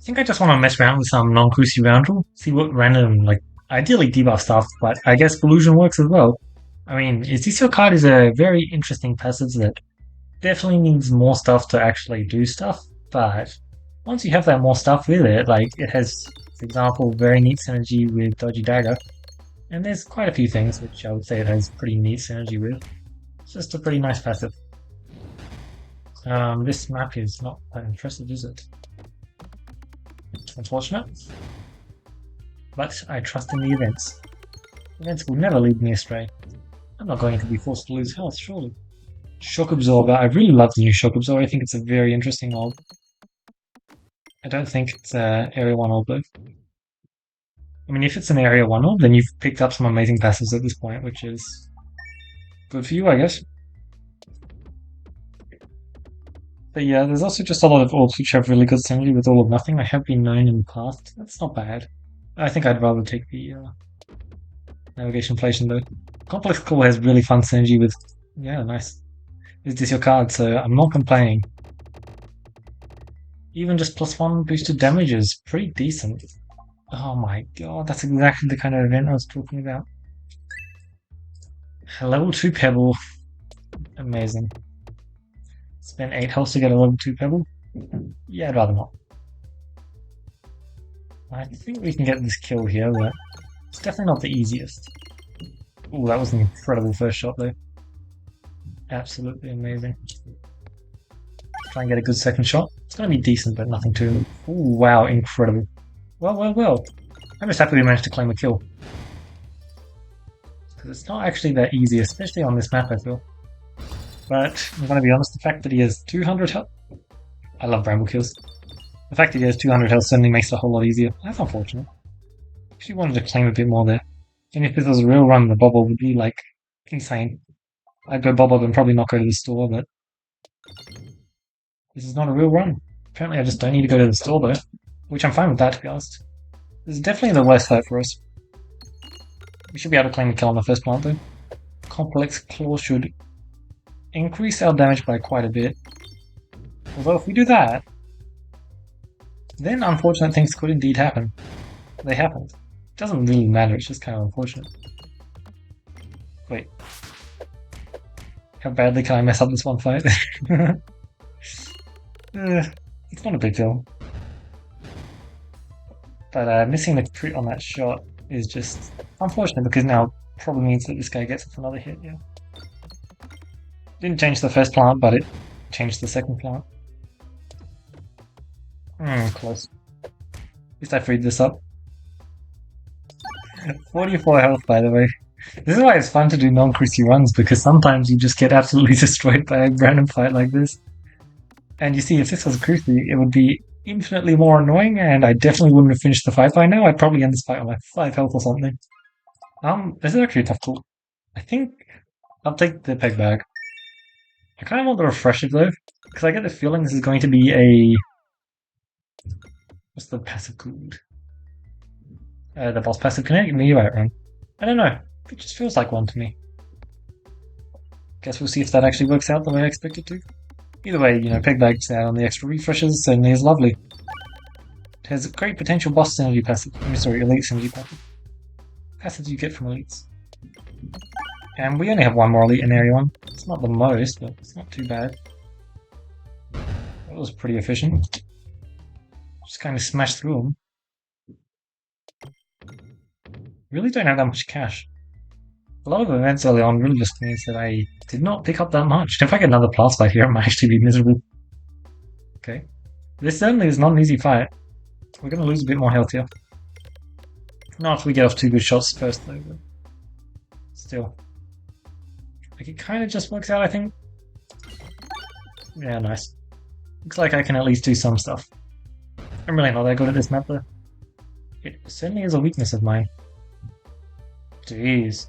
think I just want to mess around with some non-Cruci round rule, see what random, like, ideally debuff stuff, but I guess Collusion works as well. I mean, is this your card is a very interesting passive that definitely needs more stuff to actually do stuff, but once you have that more stuff with it, like, it has, for example, very neat synergy with Dodgy Dagger, and there's quite a few things which I would say it has pretty neat synergy with. It's just a pretty nice passive. This map is not that impressive, is it? Unfortunate. But I trust in the events. Events will never lead me astray. I'm not going to be forced to lose health, surely. Shock Absorber. I really love the new Shock Absorber. I think it's a very interesting orb. I don't think it's Area 1 orb though. I mean, if it's an Area 1 orb, then you've picked up some amazing passives at this point, which is good for you, I guess. But yeah, there's also just a lot of orbs which have really good synergy with All of Nothing. I have been known in the past. That's not bad. I think I'd rather take the Navigation Inflation though. Complex Claw has really fun synergy with... Yeah, nice. Is this your card? So I'm not complaining. Even just +1 boosted damage is pretty decent. Oh my god, that's exactly the kind of event I was talking about. Level 2 Pebble. Amazing. Spend 8 health to get a level 2 Pebble? Yeah, I'd rather not. I think we can get this kill here, but it's definitely not the easiest. Oh, that was an incredible first shot though. Absolutely amazing. Try and get a good second shot. It's going to be decent, but nothing too... Oh, wow, incredible. Well. I'm just happy we managed to claim a kill. Because it's not actually that easy, especially on this map, I feel. But, I'm going to be honest, the fact that he has 200 health... I love Bramble kills. The fact that he has 200 health certainly makes it a whole lot easier. That's unfortunate. Actually wanted to claim a bit more there. And if this was a real run, the bobble would be, like, insane. I'd go bobble and probably not go to the store, but... This is not a real run. Apparently I just don't need to go to the store though. Which I'm fine with that, to be honest. This is definitely the worst fight for us. We should be able to claim a kill on the first plant though. Complex Claw should increase our damage by quite a bit. Although if we do that, then unfortunate things could indeed happen. They happened. It doesn't really matter, it's just kind of unfortunate. Wait. How badly can I mess up this one fight? It's not a big deal. But missing the crit on that shot is just unfortunate because now probably means that this guy gets us another hit, yeah. Didn't change the first plant, but it changed the second plant. Close. At least I freed this up. 44 health, by the way. This is why it's fun to do non-Cruci runs, because sometimes you just get absolutely destroyed by a random fight like this. And you see, if this was Cruci, it would be infinitely more annoying, and I definitely wouldn't have finished the fight by now. I'd probably end this fight on like 5 health or something. This is actually a tough call. I think I'll take the peg bag. I kind of want the refresher though, because I get the feeling this is going to be a... What's the passive called? The boss passive kinetic meteorite run. I don't know. It just feels like one to me. Guess we'll see if that actually works out the way I expect it to. Either way, you know, peg bags out on the extra refreshers certainly is lovely. It has a great potential boss synergy passive. I'm sorry, elite synergy passive. Passives you get from elites. And we only have one more elite in Area 1. It's not the most, but it's not too bad. That was pretty efficient. Just kind of smashed through them. Really don't have that much cash. A lot of events early on really just means that I did not pick up that much. If I get another plus by here, I might actually be miserable. Okay. This certainly is not an easy fight. We're going to lose a bit more health here. Not if we get off 2 good shots first though, but still. Like, it kind of just works out, I think. Yeah, nice. Looks like I can at least do some stuff. I'm really not that good at this map though. It certainly is a weakness of mine. Jeez.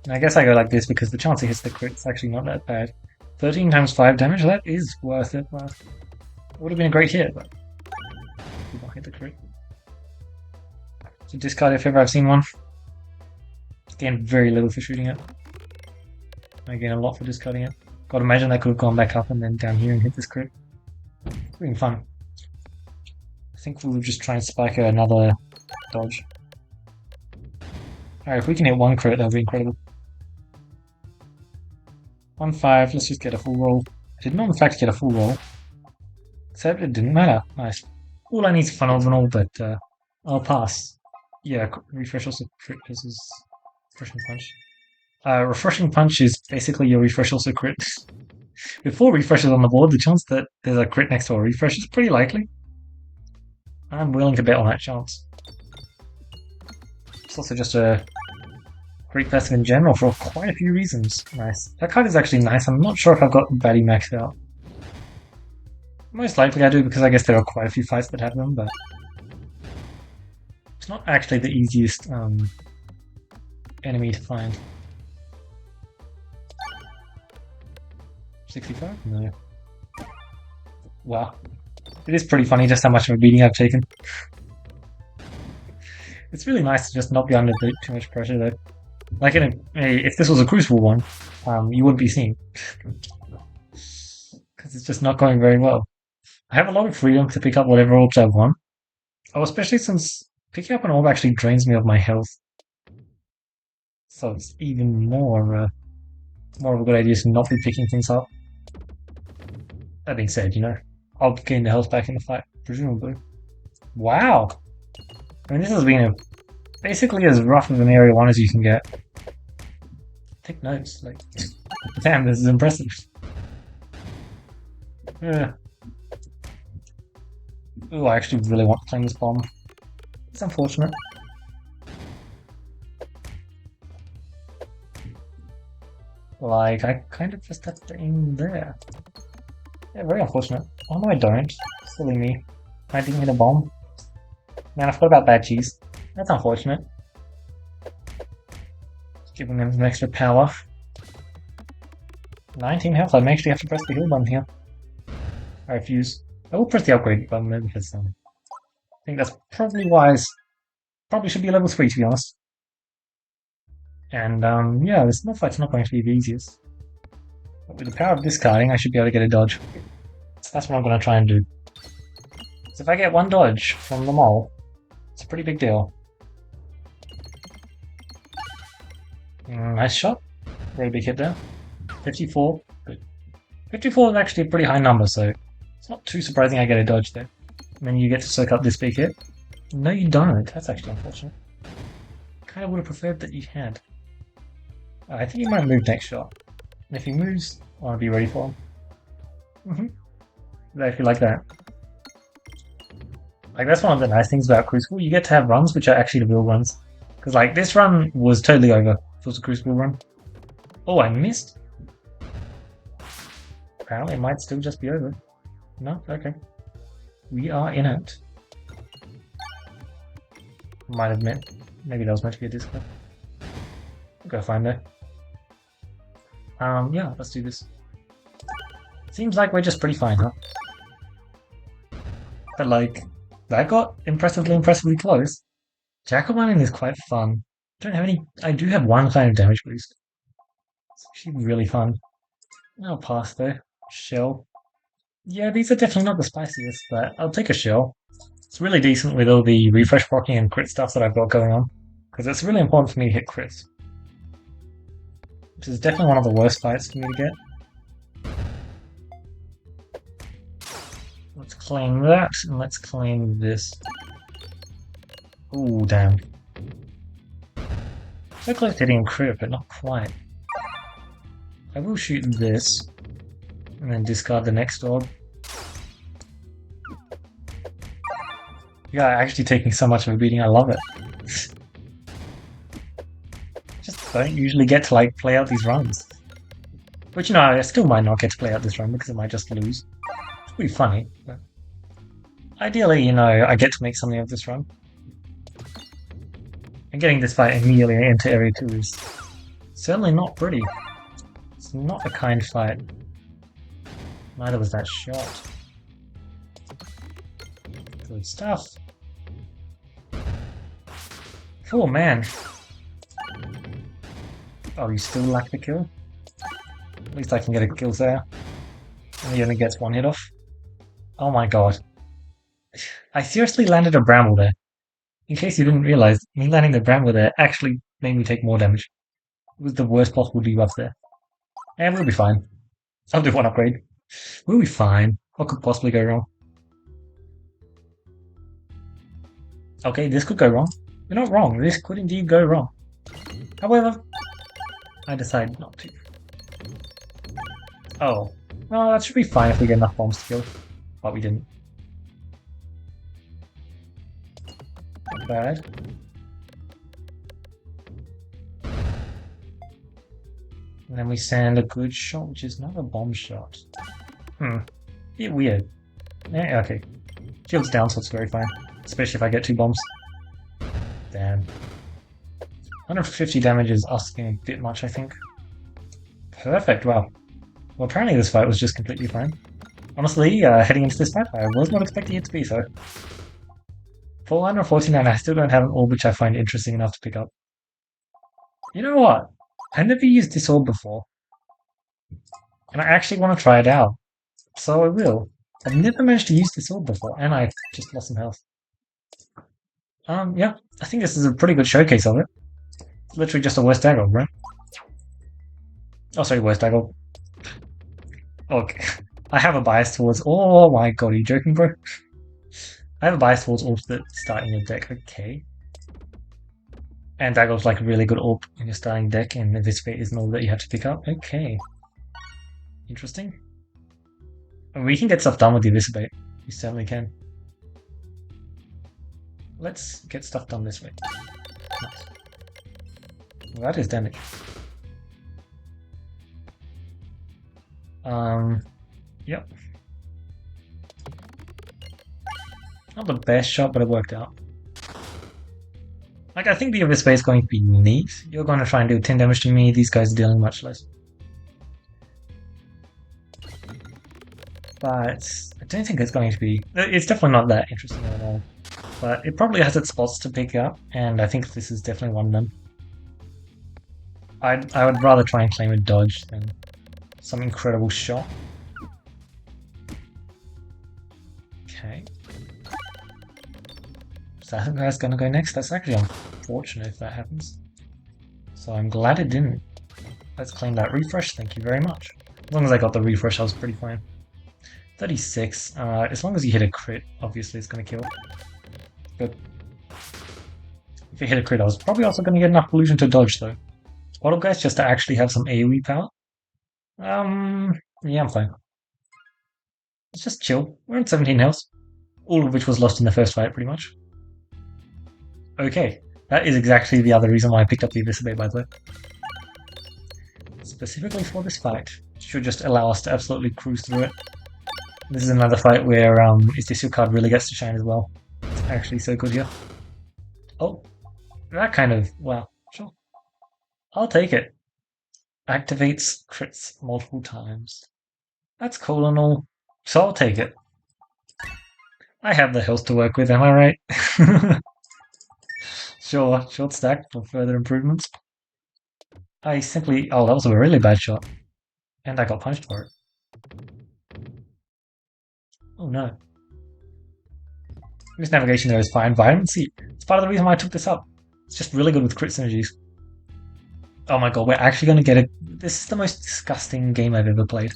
I guess I go like this because the chance he hits the crit is actually not that bad. 13 times 5 damage, that is worth it. Well, it would have been a great hit, but did not hit the crit. So discard if ever I've seen one. Again, very little for shooting it. Again, a lot for discarding it. God, imagine I could have gone back up and then down here and hit this crit. It's been fun. think we'll just try and spike another dodge. Alright, if we can hit one crit, that'll be incredible. 1-5, let's just get a full roll. I did not in fact get a full roll. Except it didn't matter. Nice. All I need is funnels and all, but I'll pass. Yeah, refresh also crit versus refreshing punch. Refreshing punch is basically your refresh also crit. With 4 refreshes on the board, the chance that there's a crit next to a refresh is pretty likely. I'm willing to bet on that chance. It's also just a great passive in general for quite a few reasons. Nice. That card is actually nice. I'm not sure if I've got Batty maxed out. Most likely I do because I guess there are quite a few fights that have them, but it's not actually the easiest enemy to find. 65? No. Wow. It is pretty funny just how much of a beating I've taken. It's really nice to just not be under too much pressure though. Like if this was a Crucible one, you wouldn't be seeing. Because it's just not going very well. I have a lot of freedom to pick up whatever orbs I want. Oh, especially since picking up an orb actually drains me of my health. So it's even more of a good idea to not be picking things up. That being said, you know, I'll gain the health back in the fight, presumably. Wow! I mean, this has been basically as rough of an Area 1 as you can get. Take notes, like, damn, this is impressive. Yeah. Ooh, I actually really want to claim this bomb. It's unfortunate. Like, I kind of just have to aim there. Yeah, very unfortunate. Oh no, I don't. Silly me. I didn't hit a bomb. Man, I forgot about bad cheese. That's unfortunate. Giving them some extra power. 19 health. I may actually have to press the heal button here. I refuse. I will press the upgrade button though because I think that's probably wise. Probably should be level 3 to be honest. And yeah, this fight's not going to be the easiest. But with the power of discarding, I should be able to get a dodge. So that's what I'm going to try and do. So if I get one dodge from the mole, it's a pretty big deal. Nice shot. Very big hit there. 54. Good. 54 is actually a pretty high number, so it's not too surprising I get a dodge there. And then you get to soak up this big hit. No, you don't. That's actually unfortunate. Kind of would have preferred that you had. I think he might move next shot. And if he moves, I want to be ready for him. Exactly like that. Like, that's one of the nice things about Crucible. You get to have runs which are actually the real runs. Because, like, this run was totally over. If it was a Crucible run. Oh, I missed. Apparently, it might still just be over. No? Okay. We are in it. Might have meant. Maybe that was meant to be a discard. I'll go find her. Yeah, let's do this. Seems like we're just pretty fine, huh? But like, that got impressively close. Jack-o'-lantern is quite fun. I do have one kind of damage boost. It's actually really fun. I'll pass though. Shell. Yeah, these are definitely not the spiciest, but I'll take a shell. It's really decent with all the refresh proccing and crit stuff that I've got going on. Because it's really important for me to hit crits. Which is definitely one of the worst fights for me to get. Let's claim that, and let's claim this. Ooh, damn. So close to hitting crit, but not quite. I will shoot this, and then discard the next orb. Yeah, actually taking so much of a beating, I love it. Just don't usually get to like play out these runs. Which, you know, I still might not get to play out this run because I might just lose. It's pretty funny, but ideally, you know, I get to make something of this run. And getting this fight immediately into Area 2 is certainly not pretty. It's not a kind fight. Neither was that shot. Good stuff. Oh man. Oh, you still lack the kill? At least I can get a kill there. And he only gets one hit off. Oh my god. I seriously landed a bramble there. In case you didn't realize, me landing the bramble there actually made me take more damage. It was the worst possible debuff there. And we'll be fine. I'll do one upgrade. We'll be fine. What could possibly go wrong? Okay, this could go wrong. You're not wrong. This could indeed go wrong. However, I decided not to. Oh. Well, that should be fine if we get enough bombs to kill. But we didn't. Not bad. And then we send a good shot, which is not a bomb shot. Bit weird. Yeah, okay. Shield's down, so it's very fine. Especially if I get 2 bombs. Damn. 150 damage is asking a bit much, I think. Perfect, wow. Well, apparently this fight was just completely fine. Honestly, heading into this fight, I was not expecting it to be so. 449, I still don't have an orb which I find interesting enough to pick up. You know what? I've never used this orb before. And I actually want to try it out. So I will. I've never managed to use this orb before, and I just lost some health. Yeah, I think this is a pretty good showcase of it. It's literally just a worst dagger, right? Oh, sorry, worst dagger. Okay. I have a bias towards... Oh my god, are you joking, bro? I have a bias towards orbs that start in your deck, okay. And Dagger's like a really good orb in your starting deck, and this fate is an orb that you have to pick up. Okay. Interesting. We can get stuff done with the Eviscerate. We certainly can. Let's get stuff done this way. Nice. Well, that is damage. Yep. Not the best shot, but it worked out. Like, I think the Eviscerate is going to be neat. You're going to try and do 10 damage to me, these guys are dealing much less. But I don't think it's going to be... It's definitely not that interesting at all. But it probably has its spots to pick up, and I think this is definitely one of them. I would rather try and claim a dodge than some incredible shot. Okay. So that guy's gonna go next. That's actually unfortunate if that happens. So I'm glad it didn't. Let's claim that refresh, thank you very much. As long as I got the refresh, I was pretty fine. 36, as long as you hit a crit, obviously it's gonna kill. Good. If you hit a crit, I was probably also gonna get enough illusion to dodge though. Bottle guys just to actually have some AoE power. Yeah, I'm fine. Let's just chill. We're on 17 health. All of which was lost in the first fight, pretty much. Okay, that is exactly the other reason why I picked up the Eviscerate, by the way. Specifically for this fight. Should just allow us to absolutely cruise through it. This is another fight where Is This Your Card really gets to shine as well. It's actually so good here. Oh, that kind of... Wow, sure. I'll take it. Activates crits multiple times. That's cool and all, so I'll take it. I have the health to work with, am I right? Sure, short stack for further improvements. I simply... Oh, that was a really bad shot. And I got punished for it. Oh no. This navigation there is fine. Vibrancy. It's part of the reason why I took this up. It's just really good with crit synergies. Oh my god, we're actually going to get a... This is the most disgusting game I've ever played.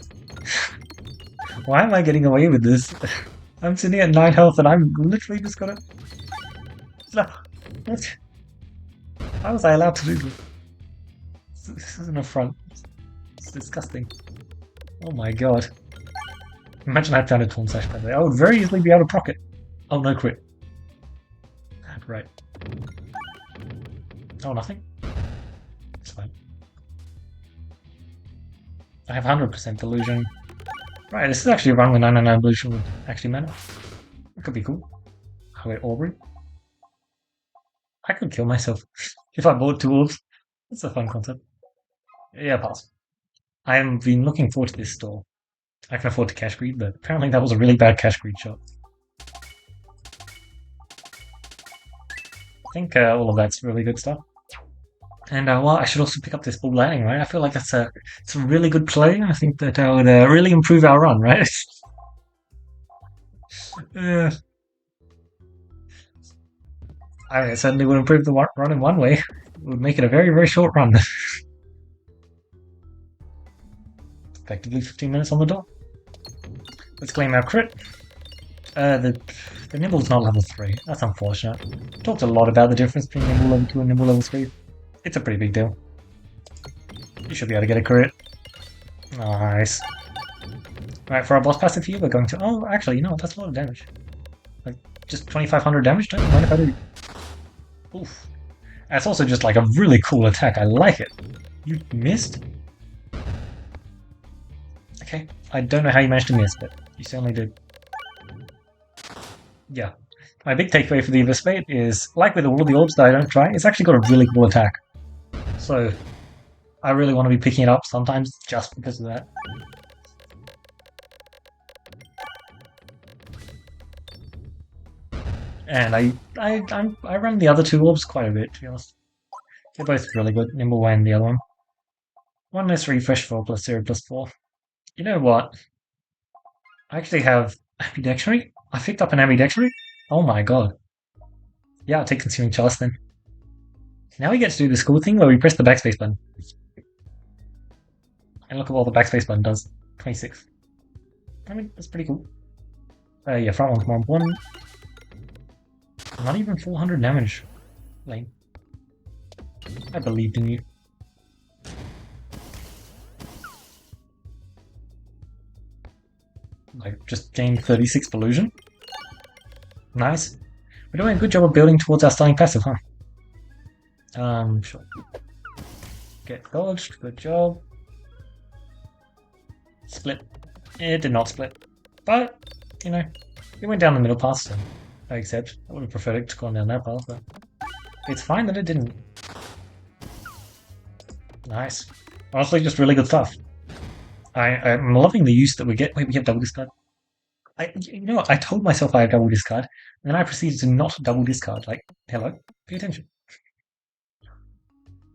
Why am I getting away with this? I'm sitting at 9 health and I'm literally just gonna... What? How was I allowed to do this? This is an affront. It's disgusting. Oh my god. Imagine I found a Torn Sash by the way. I would very easily be able to proc it. Oh, no crit. Right. Oh, nothing? It's fine. I have 100% delusion. Right, this is actually a run where 99 delusion would actually matter. That could be cool. Oh wait, Aubrey? I could kill myself if I bought 2 orbs. That's a fun concept. Yeah, pass. I have been looking forward to this store. I can afford to cash greed, but apparently that was a really bad cash greed shot. I think all of that's really good stuff. And well, I should also pick up this ball landing, right? I feel like it's a really good play. I think that would really improve our run, right? I mean, it certainly would improve the run in one way. It would make it a very, very short run. Effectively 15 minutes on the dot. Let's claim our crit. The Nimble's not level 3. That's unfortunate. Talked a lot about the difference between Nimble level 2 and Nimble level 3. It's a pretty big deal. You should be able to get a crit. Nice. Right, for our boss passive here, we're going to... Oh, actually, you know what? That's a lot of damage. Like, just 2,500 damage? Don't mind if I do. Oof. That's also just like a really cool attack. I like it. You missed? Okay. I don't know how you managed to miss, but you certainly did. Yeah. My big takeaway for the Eviscate is, like with all of the orbs that I don't try, it's actually got a really cool attack. So, I really want to be picking it up sometimes just because of that. And I run the other two orbs quite a bit, to be honest. They're both really good. Nimble and the other one. One less refresh 4 plus 0 plus 4. You know what? I actually have ambidextrary. I picked up an ambidextrary. Oh my god. Yeah, I'll take Consuming Chalice then. Now we get to do this cool thing where we press the backspace button. And look at what the backspace button does. 26. I mean, that's pretty cool. Yeah, front one's more important. Not even 400 damage. Lane. I believed in you. Like, just gained 36 illusion. Nice. We're doing a good job of building towards our starting passive, huh? Sure. Get dodged, good job. Split. It did not split. But, you know, it went down the middle path, so I accept. I would have preferred it to go down that path, but it's fine that it didn't. Nice. Honestly, just really good stuff. I'm loving the use that we get. Wait, we have double discard. You know what? I told myself I had double discard, and then I proceeded to not double discard. Like, hello? Pay attention.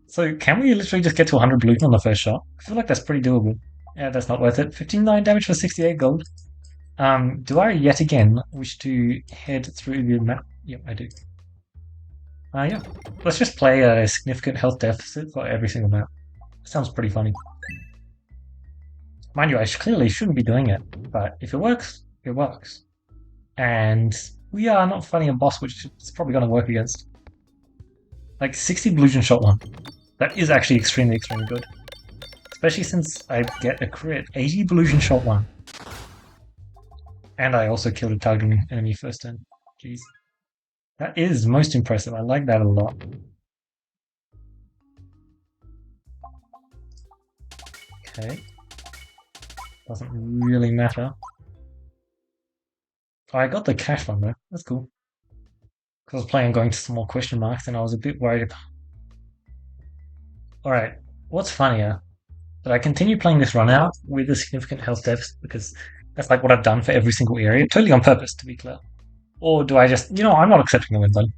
So, can we literally just get to 100 blue on the first shot? I feel like that's pretty doable. Yeah, that's not worth it. 59 damage for 68 gold. Do I yet again wish to head through the map? Yep, I do. Yeah. Let's just play a significant health deficit for every single map. Sounds pretty funny. Mind you, I clearly shouldn't be doing it, but if it works, it works. And we are not fighting a boss, which it's probably going to work against. Like 60 Illusion Shot 1. That is actually extremely, extremely good. Especially since I get a crit. 80 Illusion Shot 1. And I also killed a targeting enemy first turn. Jeez. That is most impressive. I like that a lot. Okay. Doesn't really matter. Oh, I got the cash one though. That's cool. Because I was planning on going to some more question marks and I was a bit worried. Alright, what's funnier? That I continue playing this run out with a significant health deficit because that's like what I've done for every single area. Totally on purpose, to be clear. Or do I just, you know, I'm not accepting the win button.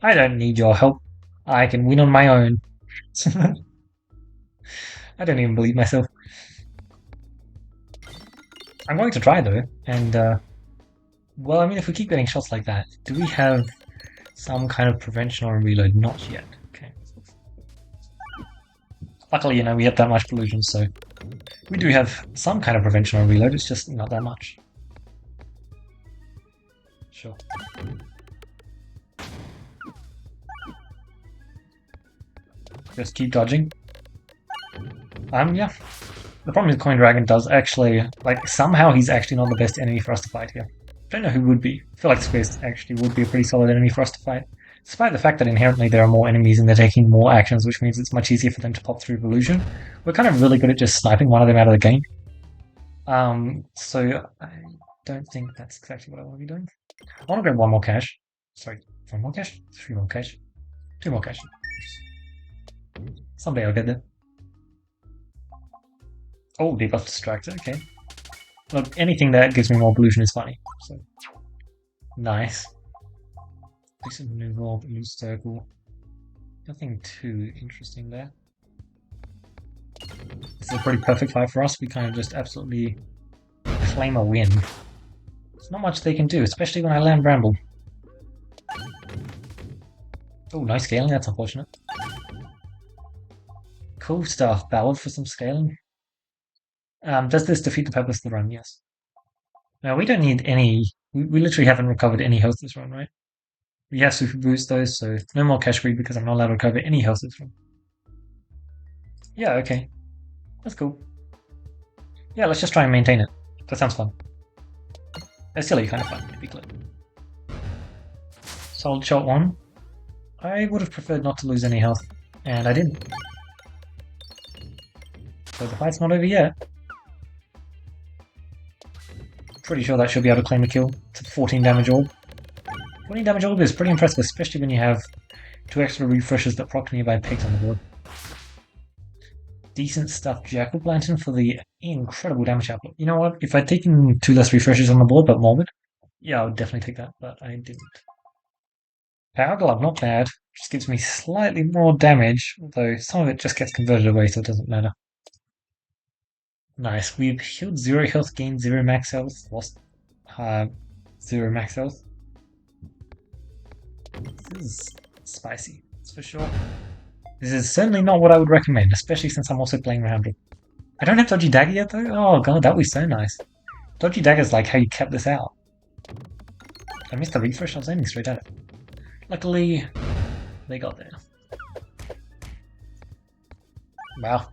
I don't need your help. I can win on my own. I don't even believe myself. I'm going to try though, and well, I mean, if we keep getting shots like that, do we have some kind of prevention or reload? Not yet. Okay. Luckily, you know, we have that much illusion, so we do have some kind of prevention or reload. It's just not that much. Sure. Just keep dodging. Yeah. The problem is Coin Dragon does actually, like, somehow he's actually not the best enemy for us to fight here. I don't know who would be. I feel like Space actually would be a pretty solid enemy for us to fight. Despite the fact that inherently there are more enemies and they're taking more actions, which means it's much easier for them to pop through Illusion. We're kind of really good at just sniping one of them out of the game. So I don't think that's exactly what I want to be doing. I want to grab one more cash. Sorry, 1 more cash? 3 more cash? 2 more cash. Someday I'll get there. Oh, they got distracted, okay. Look, anything that gives me more illusion is funny. So nice. Decent maneuver, blue circle. Nothing too interesting there. This is a pretty perfect fight for us. We kind of just absolutely claim a win. There's not much they can do, especially when I land Bramble. Oh, no scaling, that's unfortunate. Cool stuff, Ballad for some scaling. Does this defeat the purpose of the run? Yes. Now, we don't need any... We literally haven't recovered any health this run, right? We have super boost those, so no more cash free because I'm not allowed to recover any health this run. Yeah, okay. That's cool. Yeah, let's just try and maintain it. That sounds fun. That's silly, kind of fun, to be clear. Solid shot 1. I would have preferred not to lose any health, and I didn't. So the fight's not over yet. Pretty sure that should be able to claim a kill. It's a 14 damage orb. 14 damage orb is pretty impressive, especially when you have 2 extra refreshes that proc nearby pegs on the board. Decent stuff, Jack-o'-lantern for the incredible damage output. You know what? If I'd taken 2 less refreshes on the board, but morbid, yeah, I would definitely take that, but I didn't. Power Glove, not bad. Just gives me slightly more damage, although some of it just gets converted away, so it doesn't matter. Nice. We've healed 0 health, gained 0 max health, lost 0 max health. This is spicy, that's for sure. This is certainly not what I would recommend, especially since I'm also playing Rounded. I don't have Dodgy Dagger yet though? Oh god, that would be so nice. Dodgy Dagger is like how you kept this out. I missed the refresh, I was aiming straight at it. Luckily, they got there. Wow.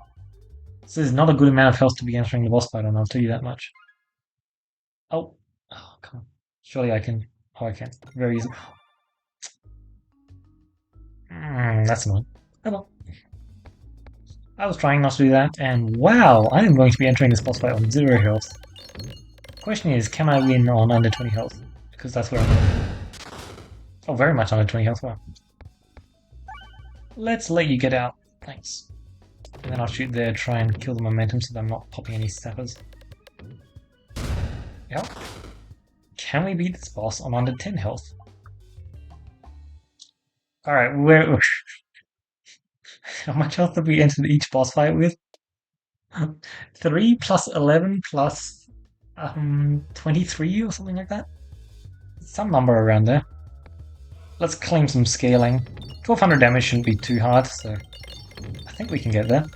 This is not a good amount of health to be entering the boss fight on, I'll tell you that much. Oh. Oh, come on. Surely I can. Oh, I can. Very easy. That's annoying. Oh well. I was trying not to do that, and wow, I am going to be entering this boss fight on 0 health. The question is, can I win on under 20 health? Because that's where I'm going. Oh, very much under 20 health, wow. Let's let you get out. Thanks. And then I'll shoot there, try and kill the momentum so that I'm not popping any sappers. Yep. Can we beat this boss on under 10 health? Alright, we're... How much health have we entered each boss fight with? 3 plus 11 plus 23 or something like that? Some number around there. Let's claim some scaling. 1200 damage shouldn't be too hard, so I think we can get there.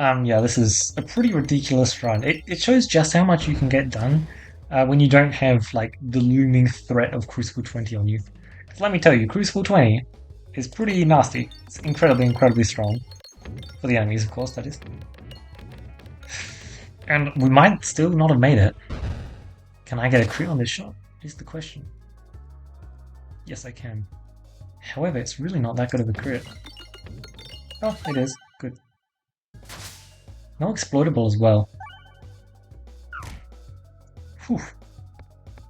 Yeah, this is a pretty ridiculous run. It shows just how much you can get done when you don't have like the looming threat of Crucible 20 on you. Let me tell you, Crucible 20 is pretty nasty. It's incredibly strong. For the enemies, of course, that is. And we might still not have made it. Can I get a crit on this shot? Is the question. Yes, I can. However, it's really not that good of a crit. Oh, it is. Good. No exploitable as well. Whew.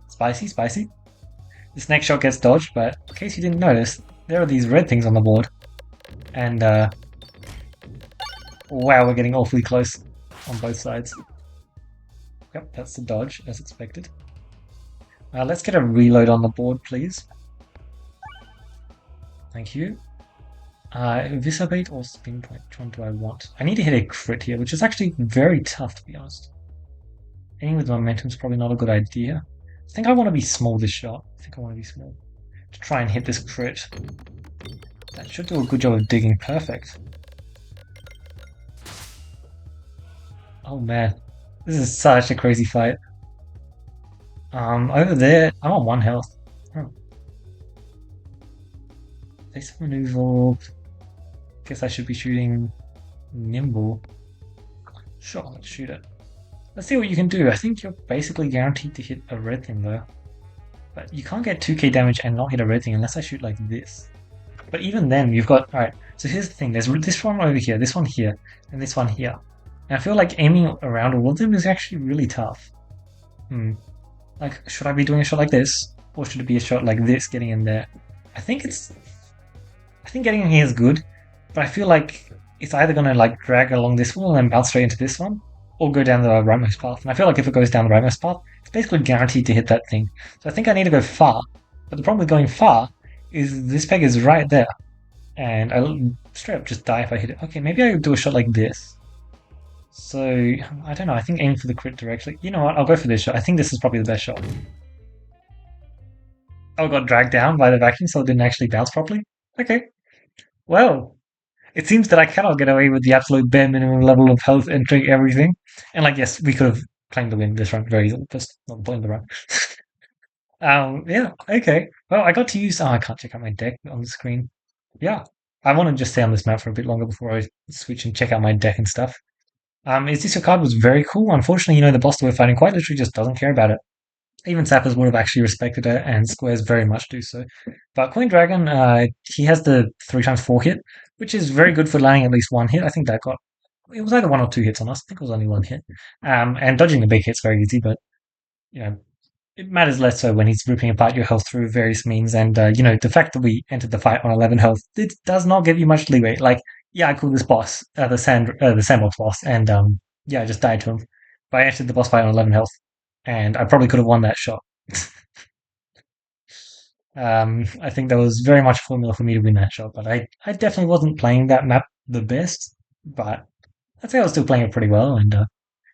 Spicy, spicy. This next shot gets dodged, but in case you didn't notice, there are these red things on the board. And, wow, we're getting awfully close on both sides. Yep, that's the dodge, as expected. Let's get a reload on the board, please. Thank you. Visibate or spin point? Which one do I want? I need to hit a crit here, which is actually very tough, to be honest. Aiming with momentum is probably not a good idea. I think I want to be small this shot. I think I want to be small. To try and hit this crit. That should do a good job of digging. Perfect. Oh man. This is such a crazy fight. Over there, I'm on 1 health. Oh. This maneuver. Guess I should be shooting nimble. Sure, let's shoot it. Let's see what you can do. I think you're basically guaranteed to hit a red thing though. But you can't get 2k damage and not hit a red thing unless I shoot like this. But even then, you've got... Alright, so here's the thing. There's this one over here, this one here, and this one here. And I feel like aiming around all of them is actually really tough. Like, should I be doing a shot like this? Or should it be a shot like this, getting in there? I think getting in here is good. But I feel like it's either going to like drag along this wall and bounce straight into this one, or go down the rightmost path. And I feel like if it goes down the rightmost path, it's basically guaranteed to hit that thing. So I think I need to go far. But the problem with going far is this peg is right there. And I'll straight up just die if I hit it. Okay, maybe I'll do a shot like this. So, I don't know, I think aiming for the crit directly. You know what, I'll go for this shot. I think this is probably the best shot. Oh, got dragged down by the vacuum, so it didn't actually bounce properly. Okay, well, it seems that I cannot get away with the absolute bare minimum level of health entering everything. And like, yes, we could have claimed the win this run very easily, just not the point of the run. Yeah, okay. Well, I got to use. Oh, I can't check out my deck on the screen. Yeah, I want to just stay on this map for a bit longer before I switch and check out my deck and stuff. Is this your card was very cool. Unfortunately, the boss that we're fighting quite literally just doesn't care about it. Even Sappers would have actually respected it, and Squares very much do so. But Queen Dragon, he has the 3x4 hit, which is very good for landing at least one hit. I think that got it was either one or two hits on us. I think it was only one hit. And dodging the big hit's very easy, but you know it matters less so when he's ripping apart your health through various means. And the fact that we entered the fight on 11 health, it does not give you much leeway. Like, yeah, I called this boss the sandbox boss, and yeah, I just died to him. But I entered the boss fight on 11 health, and I probably could have won that shot. I think that was very much a formula for me to win that shot, but I definitely wasn't playing that map the best, but I'd say I was still playing it pretty well, and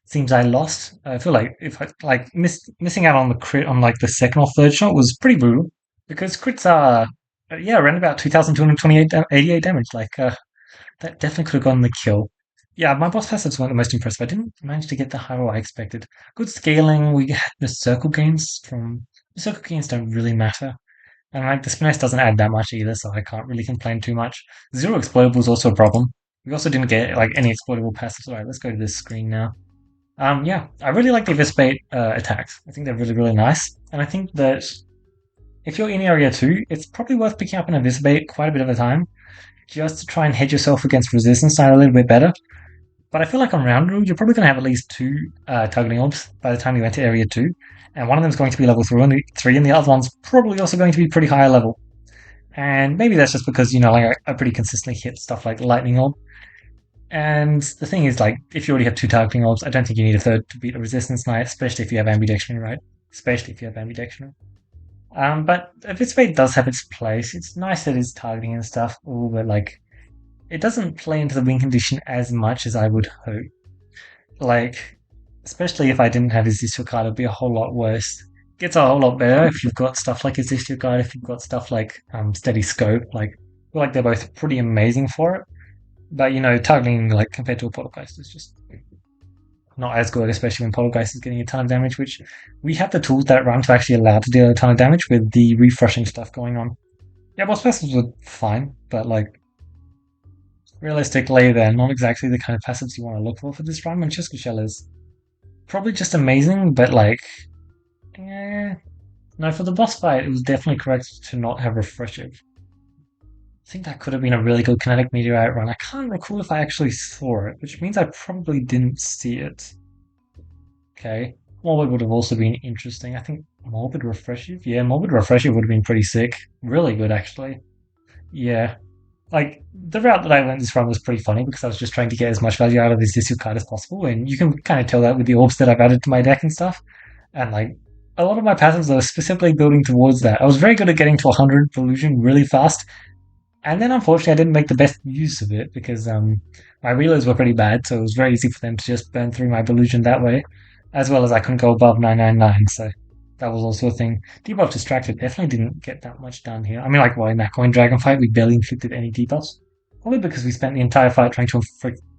seems I lost. I feel like if I like missing out on the crit on like the second or third shot was pretty brutal because crits are yeah around about 2,228 88 damage. Like that definitely could have gotten the kill. Yeah, my boss passives weren't the most impressive. I didn't manage to get the high roll I expected. Good scaling. We had the circle gains from the circle gains don't really matter. And like the Spiness doesn't add that much either, so I can't really complain too much. Zero exploitable is also a problem. We also didn't get like any exploitable passives. Alright, let's go to this screen now. Yeah, I really like the Eviscerate attacks. I think they're really, really nice. And I think that if you're in Area 2, it's probably worth picking up an Eviscerate quite a bit of the time, just to try and hedge yourself against resistance side a little bit better. But I feel like on round rule, you're probably going to have at least two targeting orbs by the time you enter Area 2. And one of them is going to be level 3, and the other one's probably also going to be pretty high level. And maybe that's just because, like I pretty consistently hit stuff like Lightning Orb. And the thing is, like, if you already have two targeting orbs, I don't think you need a third to beat a Resistance Knight, especially if you have ambidextrous, right? Especially if you have ambidextrous. But Eviscerate does have its place. It's nice that it's targeting and stuff, but like, it doesn't play into the win condition as much as I would hope. Like, especially if I didn't have Resist Your Card, it'd be a whole lot worse. It gets a whole lot better if you've got stuff like Resist Your Card, if you've got stuff like Steady Scope. Like, I feel like they're both pretty amazing for it. But targeting like compared to a Poltergeist is just not as good, especially when Poltergeist is getting a ton of damage, which we have the tools that run to actually allow to deal a ton of damage with the refreshing stuff going on. Yeah, boss passives were fine, but like realistically, they're not exactly the kind of passives you want to look for this run. Manchester Shell is probably just amazing, but like, eh, no, for the boss fight, it was definitely correct to not have refreshive. I think that could have been a really good kinetic meteorite run. I can't recall if I actually saw it, which means I probably didn't see it. Okay. Morbid would have also been interesting. I think Morbid Refreshive? Yeah, Morbid Refreshive would have been pretty sick. Really good, actually. Yeah. Like, the route that I went this run was pretty funny because I was just trying to get as much value out of this Disco card as possible, and you can kind of tell that with the orbs that I've added to my deck and stuff. And, like, a lot of my passives are specifically building towards that. I was very good at getting to 100 Illusion really fast, and then unfortunately I didn't make the best use of it because my reloads were pretty bad, so it was very easy for them to just burn through my Illusion that way, as well as I couldn't go above 999, so that was also a thing. Debuff Distracted definitely didn't get that much done here. I mean, like, well, in that Coin Dragon fight, we barely inflicted any debuffs. Probably because we spent the entire fight trying to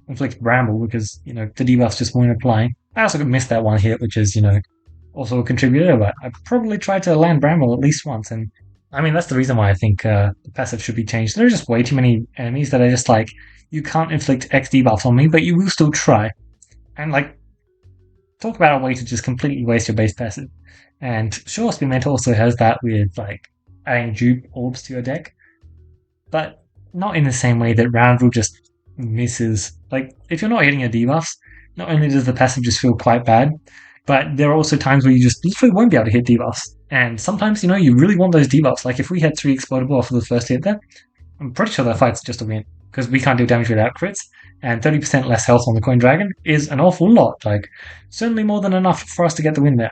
inflict Bramble because, the debuffs just weren't applying. I also missed that one hit, which is, also a contributor, but I probably tried to land Bramble at least once, and I mean, that's the reason why I think the passive should be changed. There are just way too many enemies that are just like, you can't inflict X debuffs on me, but you will still try. And like, talk about a way to just completely waste your base passive. And sure, Spearmint also has that with like adding dupe orbs to your deck, but not in the same way that round rule just misses. Like, if you're not hitting your debuffs, not only does the passive just feel quite bad, but there are also times where you just literally won't be able to hit debuffs. And sometimes, you really want those debuffs. Like, if we had 3 explodable off of the first hit there, I'm pretty sure that fight's just a win. Because we can't do damage without crits, and 30% less health on the Coin Dragon is an awful lot. Like, certainly more than enough for us to get the win there.